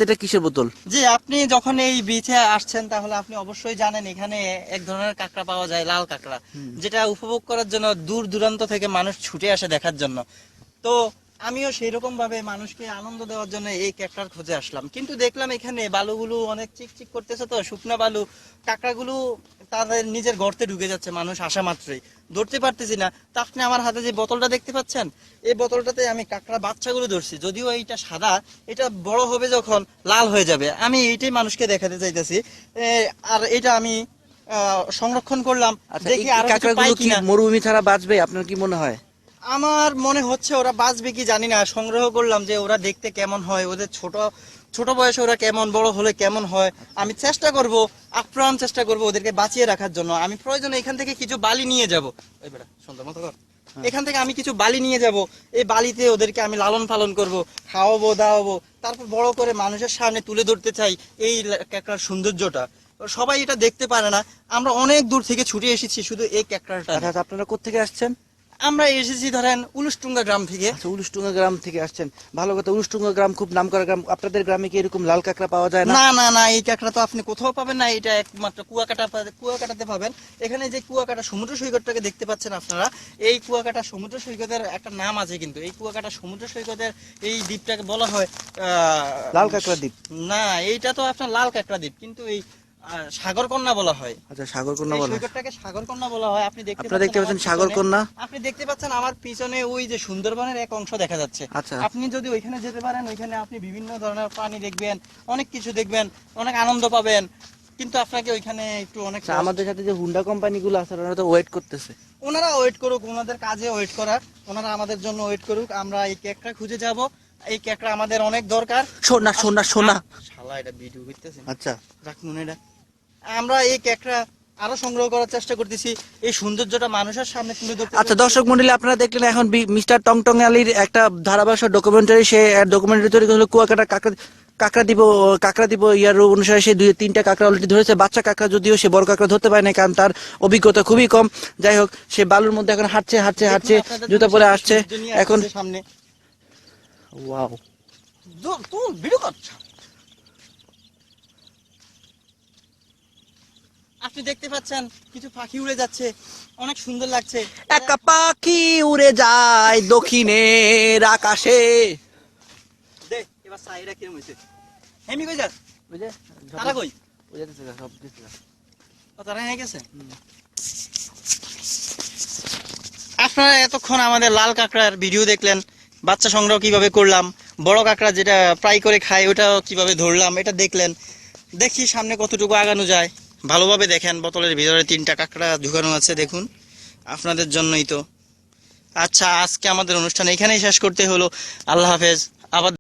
এটা কিসের বোতল? জি, আপনি যখন এই বিচে আসছেন তাহলে আপনি অবশ্যই জানেন এখানে এক ধরনের কাঁকড়া পাওয়া যায়, লাল কাঁকড়া, যেটা উপভোগ করার জন্য দূর দূরান্ত থেকে মানুষ ছুটে আসে দেখার জন্য। তো আমিও সেই রকম ভাবে মানুষকে আনন্দ দেওয়ার জন্য এই কাঁকড়ার খোঁজে আসলাম, কিন্তু দেখলাম এখানে বালুগুলো অনেক চিকচিক করতেছে, তো শুকনা বালু, কাঁকড়াগুলো তাদের নিজের গর্তে ঢুকে যাচ্ছে মানুষ আসা মাত্রই, ধরতে পারতেছি না। তা আপনি আমার হাতে যে বোতলটা দেখতে পাচ্ছেন, এই বোতলটাতে আমি কাঁকড়া বাচ্চাগুলো ধরছি, যদিও এইটা সাদা, এটা বড় হবে যখন লাল হয়ে যাবে, আমি এইটাই মানুষকে দেখাতে চাইতেছি। আর এটা আমি সংরক্ষণ করলাম, দেখি আরো কিছু পাই কিনা। মরুভূমি ছাড়া বাঁচবে আপনার কি মনে হয়? আমার মনে হচ্ছে ওরা বাঁচবে কি জানি না, সংগ্রহ করলাম যে ওরা দেখতে কেমন হয়, ওদের ছোট ছোট বয়সে ওরা কেমন, বড় হলে কেমন হয়। আমি চেষ্টা করব, আপ্রাণ চেষ্টা করব ওদেরকে বাঁচিয়ে রাখার জন্য। আমি প্রয়োজনে এখান থেকে কিছু বালি নিয়ে যাব, সুন্দর মতো কর। এখান থেকে আমি কিছু বালি নিয়ে যাব, এই বালিতে ওদেরকে আমি লালন পালন করব, খাওয়াবো দাওয়াবো, তারপর বড় করে মানুষের সামনে তুলে ধরতে চাই এই কাঁকড়ার সৌন্দর্যটা। সবাই এটা দেখতে পারে না, আমরা অনেক দূর থেকে ছুটে এসেছি শুধু এই কাঁকড়াটা। আচ্ছা, আপনারা কোত্থেকে আসছেন? আমরা এসেছি ধরেন উলুসটুঙ্গা গ্রাম থেকে। আচ্ছা, উলুসডুঙ্গা গ্রাম থেকে আসছেন, ভালো কথা। উলুসডুঙ্গা গ্রাম খুব নামকরা গ্রাম। আপনাদের গ্রামে কি এরকম লাল কাঁকড়া পাওয়া যায় না? না না না, এই কাঁকড়া তো আপনি কোথাও পাবেন না, এটা একমাত্র কুয়াকাটাতে পাবেন। এখানে যে কুয়াকাটা সমুদ্র সৈকতটাকে দেখতে পাচ্ছেন আপনারা, এই কুয়াকাটা সমুদ্র সৈকতের একটা নাম আছে, কিন্তু এই কুয়াকাটা সমুদ্র সৈকতের এই দ্বীপটাকে বলা হয় লাল কাঁকড়া দ্বীপ। না, এইটা তো আপনার লাল কাঁকড়া দ্বীপ, কিন্তু এই সাগরকন্যা বলা হয়। আচ্ছা, সাগরকন্যা বলা হয়। সৈকতটাকে সাগরকন্যা বলা হয়। আপনি দেখতে পাচ্ছেন সাগরকন্যা। আপনি দেখতে পাচ্ছেন আমার পিছনে ওই যে সুন্দরবনের এক অংশ দেখা যাচ্ছে। আচ্ছা, আপনি যদি ওইখানে যেতে পারেন, ওইখানে আপনি বিভিন্ন ধরনের প্রাণী দেখবেন, অনেক কিছু দেখবেন, অনেক আনন্দ পাবেন, কিন্তু আপনাকে ওইখানে একটু অনেক। আমাদের সাথে যে হুন্ডা কোম্পানি গুলো আছে ওরা তো ওয়েট করতেছে। ওনারা ওয়েট করুক, ওনাদের কাজে ওয়েট করার, ওনারা আমাদের জন্য ওয়েট করুক। আমরা এই কেকটা খুঁজে যাব, এই কেকটা আমাদের অনেক দরকার। সোনা সোনা সোনা। শালা, এটা ভিডিও করতেছে। আচ্ছা, রাখুন এটা। আমরা এই কেকটা আরো সংগ্রহ করার চেষ্টা করতেছি, এই সৌন্দর্যটা মানুষের সামনে তুলে ধরতে। আচ্ছা দর্শক মন্ডলী, আপনারা দেখলেন এখন মিস্টার টংটং আলীর একটা ধারাবাহিক ডকুমেন্টারি। সে ডকুমেন্টারি তৈরি করলো কুয়াকাটা কাঁকড়া দিব ইয়ার অনুসারে সে 2-3টা কাঁকড়া অলরেডি ধরেছে, বাচ্চা কাঁকড়া, যদিও সে বড় কাঁকড়া ধরতে পারে না কারণ তার অভিজ্ঞতা খুবই কম। যাই হোক, সে বালুর মধ্যে এখন হাঁটছে জুতা পরে আসছে এখন সামনে। ওয়াও, তুই ভিডিও করছ। আপনি দেখতে পাচ্ছেন কিছু পাখি উড়ে যাচ্ছে, অনেক সুন্দর লাগছে। একা পাখি উড়ে যায় দক্ষিণের আকাশে। দেখ এবার সাইরা কিরম হইছে। হেমি কই যাস? ওই যে তারা কই? ওই যাচ্ছে সব কিছু। ও তারা হয়ে গেছে। আপনারা এতক্ষণ আমাদের লাল কাঁকড়ার ভিডিও দেখলেন, বাচ্চা সংগ্রহ কিভাবে করলাম, বড় কাঁকড়া যেটা ফ্রাই করে খায় ওটা কিভাবে ধরলাম এটা দেখলেন। দেখি সামনে কতটুকু আগানো যায়। ভালোভাবে দেখেন, বোতলের ভিতরে 3টা কাঁকড়া ঢুকানো আছে, দেখুন আপনাদের জন্যই তো। আচ্ছা, আজকে আমাদের অনুষ্ঠান এখানেই শেষ করতে হলো। আল্লাহ হাফেজ। আবার